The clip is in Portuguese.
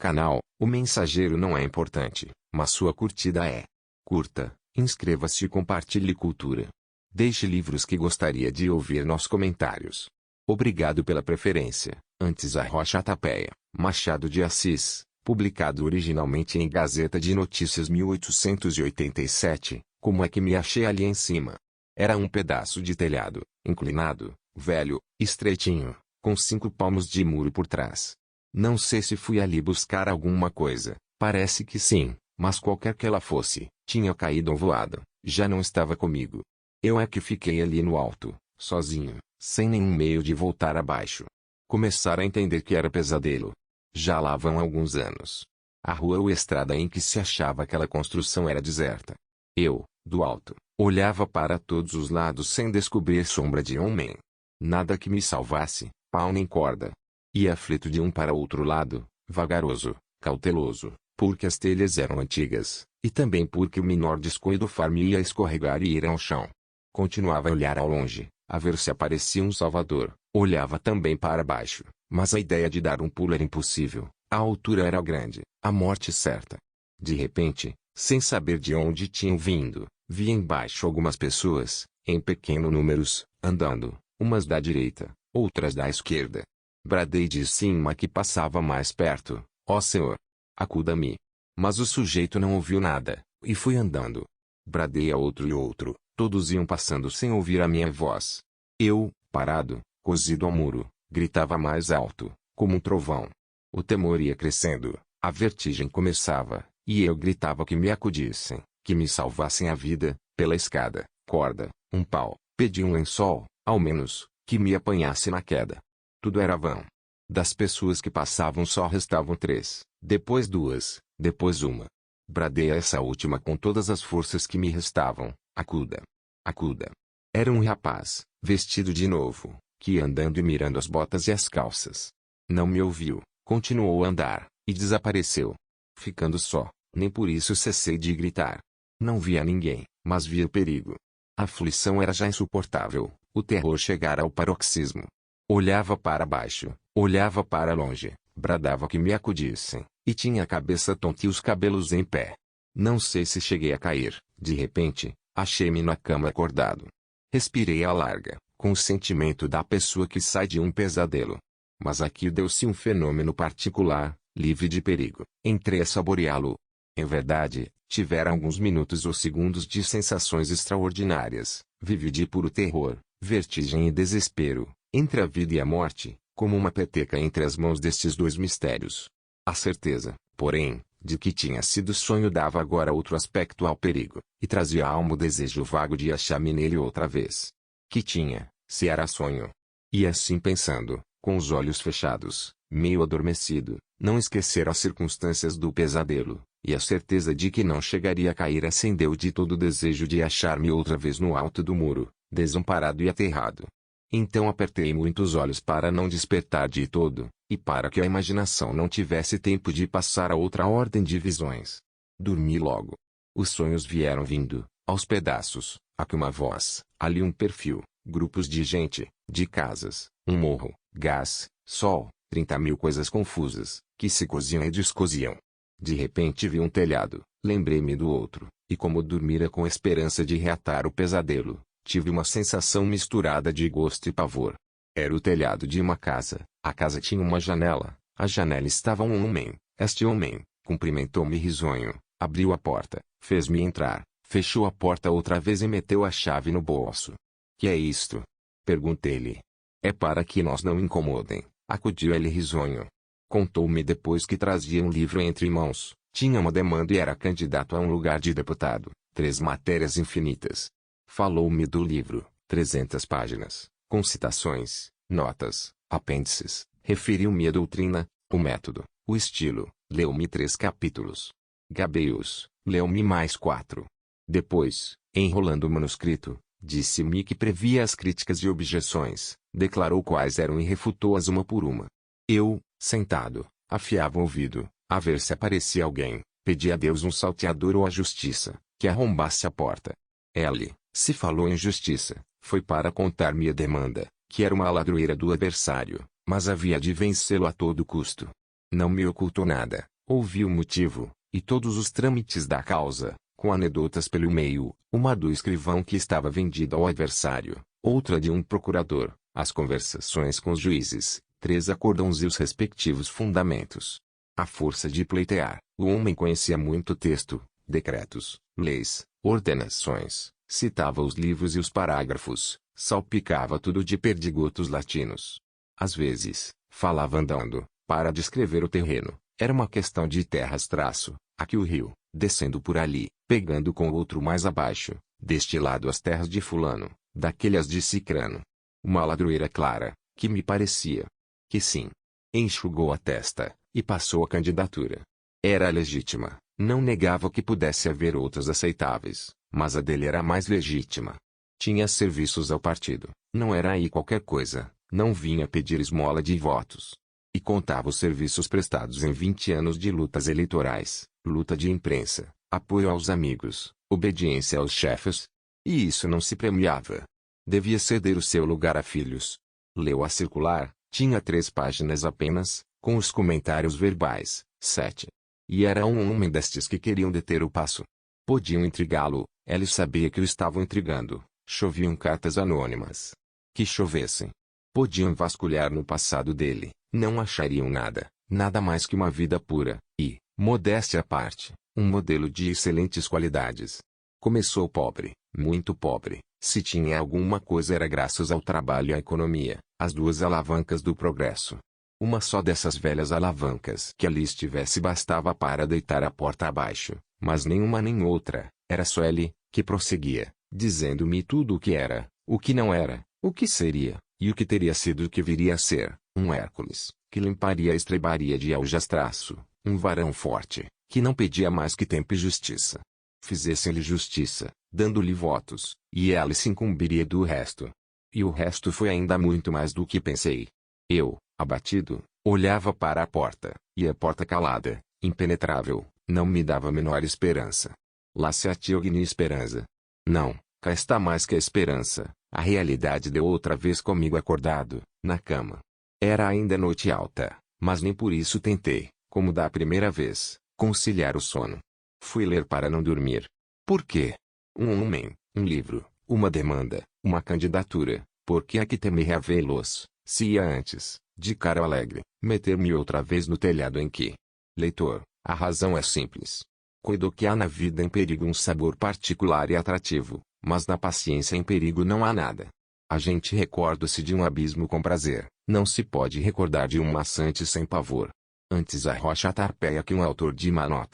canal, O Mensageiro não é importante, mas sua curtida é. Curta, inscreva-se e compartilhe cultura. Deixe livros que gostaria de ouvir nos comentários. Obrigado pela preferência. Antes a Rocha Tapeia, Machado de Assis, publicado originalmente em Gazeta de Notícias 1887, como é que me achei ali em cima? Era um pedaço de telhado, inclinado, velho, estreitinho, com 5 palmos de muro por trás. Não sei se fui ali buscar alguma coisa, parece que sim, mas qualquer que ela fosse, tinha caído ou voado, já não estava comigo. Eu é que fiquei ali no alto, sozinho, sem nenhum meio de voltar abaixo. Começar a entender que era pesadelo. Já lá vão alguns anos. A rua ou estrada em que se achava aquela construção era deserta. Eu, do alto, olhava para todos os lados sem descobrir sombra de homem. Nada que me salvasse, pau nem corda. Ia aflito de um para outro lado, vagaroso, cauteloso, porque as telhas eram antigas, e também porque o menor descuido far-me-ia escorregar e ir ao chão. Continuava a olhar ao longe, a ver se aparecia um salvador. Olhava também para baixo, mas a ideia de dar um pulo era impossível, a altura era grande, a morte certa. De repente, sem saber de onde tinham vindo, vi embaixo algumas pessoas, em pequenos números, andando, umas da direita, outras da esquerda. Bradei de cima que passava mais perto: ó Senhor, acuda-me. Mas o sujeito não ouviu nada, e foi andando. Bradei a outro e outro, todos iam passando sem ouvir a minha voz. Eu, parado, cosido ao muro, gritava mais alto, como um trovão. O temor ia crescendo, a vertigem começava, e eu gritava que me acudissem, que me salvassem a vida, pela escada, corda, um pau, pedi um lençol, ao menos, que me apanhasse na queda. Tudo era vão. Das pessoas que passavam só restavam 3, depois 2, depois uma. Bradei a essa última com todas as forças que me restavam: acuda! Acuda! Era um rapaz, vestido de novo, que ia andando e mirando as botas e as calças. Não me ouviu, continuou a andar, e desapareceu. Ficando só, nem por isso cessei de gritar. Não via ninguém, mas via o perigo. A aflição era já insuportável, o terror chegara ao paroxismo. Olhava para baixo, olhava para longe, bradava que me acudissem, e tinha a cabeça tonta e os cabelos em pé. Não sei se cheguei a cair. De repente, achei-me na cama acordado. Respirei à larga, com o sentimento da pessoa que sai de um pesadelo. Mas aqui deu-se um fenômeno particular, livre de perigo. Entrei a saboreá-lo. Em verdade, tivera alguns minutos ou segundos de sensações extraordinárias. Vivi de puro terror, vertigem e desespero, entre a vida e a morte, como uma peteca entre as mãos destes dois mistérios. A certeza, porém, de que tinha sido sonho dava agora outro aspecto ao perigo, e trazia à alma o desejo vago de achar-me nele outra vez. Que tinha, se era sonho. E assim pensando, com os olhos fechados, meio adormecido, não esquecer as circunstâncias do pesadelo, e a certeza de que não chegaria a cair acendeu de todo o desejo de achar-me outra vez no alto do muro, desamparado e aterrado. Então apertei muito os olhos para não despertar de todo, e para que a imaginação não tivesse tempo de passar a outra ordem de visões. Dormi logo. Os sonhos vieram vindo, aos pedaços, aqui uma voz, ali um perfil, grupos de gente, de casas, um morro, gás, sol, 30.000 coisas confusas, que se coziam e descoziam. De repente vi um telhado, lembrei-me do outro, e como dormira com esperança de reatar o pesadelo, tive uma sensação misturada de gosto e pavor. Era o telhado de uma casa, a casa tinha uma janela, a janela estava um homem, este homem, cumprimentou-me risonho, abriu a porta, fez-me entrar, fechou a porta outra vez e meteu a chave no bolso. Que é isto? Perguntei-lhe. É para que nós não incomodem, acudiu ele risonho. Contou-me depois que trazia um livro entre mãos, tinha uma demanda e era candidato a um lugar de deputado, 3 matérias infinitas. Falou-me do livro, 300 páginas, com citações, notas, apêndices, referiu-me a doutrina, o método, o estilo, leu-me 3 capítulos. Gabei-os, leu-me mais 4. Depois, enrolando o manuscrito, disse-me que previa as críticas e objeções, declarou quais eram e refutou-as uma por uma. Eu, sentado, afiava o ouvido, a ver se aparecia alguém, pedi a Deus um salteador ou a justiça, que arrombasse a porta. Ele, se falou em justiça, foi para contar-me a demanda, que era uma ladroeira do adversário, mas havia de vencê-lo a todo custo. Não me ocultou nada, Ouvi o motivo, e todos os trâmites da causa, com anedotas pelo meio, uma do escrivão que estava vendida ao adversário, outra de um procurador, as conversações com os juízes, 3 acórdãos e os respectivos fundamentos. À força de pleitear, o homem conhecia muito texto, decretos, leis, ordenações, citava os livros e os parágrafos, salpicava tudo de perdigotos latinos. Às vezes, falava andando, para descrever o terreno, era uma questão de terras aqui o rio, descendo por ali, pegando com o outro mais abaixo, deste lado as terras de fulano, daquele as de cicrano. Uma ladroeira clara, que me parecia. Que sim. Enxugou a testa, e passou a candidatura. Era legítima, não negava que pudesse haver outras aceitáveis, mas a dele era mais legítima. Tinha serviços ao partido, não era aí qualquer coisa, não vinha pedir esmola de votos. E contava os serviços prestados em 20 anos de lutas eleitorais, luta de imprensa, apoio aos amigos, obediência aos chefes. E isso não se premiava. Devia ceder o seu lugar a filhos. Leu a circular, tinha 3 páginas apenas, com os comentários verbais, 7. E era um homem destes que queriam deter o passo. Podiam intrigá-lo, ele sabia que o estavam intrigando. Choviam cartas anônimas. Que chovessem. Podiam vasculhar no passado dele, não achariam nada, nada mais que uma vida pura, e, modéstia à parte, um modelo de excelentes qualidades. Começou pobre, muito pobre, se tinha alguma coisa era graças ao trabalho e à economia, as 2 alavancas do progresso. Uma só dessas velhas alavancas que ali estivesse bastava para deitar a porta abaixo, mas nenhuma nem outra, era só ele, que prosseguia, dizendo-me tudo o que era, o que não era, o que seria, e o que teria sido o que viria a ser, um Hércules, que limparia a estrebaria de aljastraço, um varão forte, que não pedia mais que tempo e justiça. Fizessem-lhe justiça, dando-lhe votos, e ela se incumbiria do resto. E o resto foi ainda muito mais do que pensei. Eu, abatido, olhava para a porta, e a porta calada, impenetrável, não me dava a menor esperança. Lá se atilgue esperança. Não, cá está mais que a esperança, a realidade deu outra vez comigo acordado, na cama. Era ainda noite alta, mas nem por isso tentei, como da primeira vez, conciliar o sono. Fui ler para não dormir. Por quê? Um homem, um livro, uma demanda, uma candidatura, por que é que temer a vê-los, se ia antes, de cara alegre, meter-me outra vez no telhado em que? Leitor, a razão é simples. Cuido que há na vida em perigo um sabor particular e atrativo, mas na paciência em perigo não há nada. A gente recorda-se de um abismo com prazer, não se pode recordar de um maçante sem pavor. Antes arrocha a tarpeia que um autor de uma nota.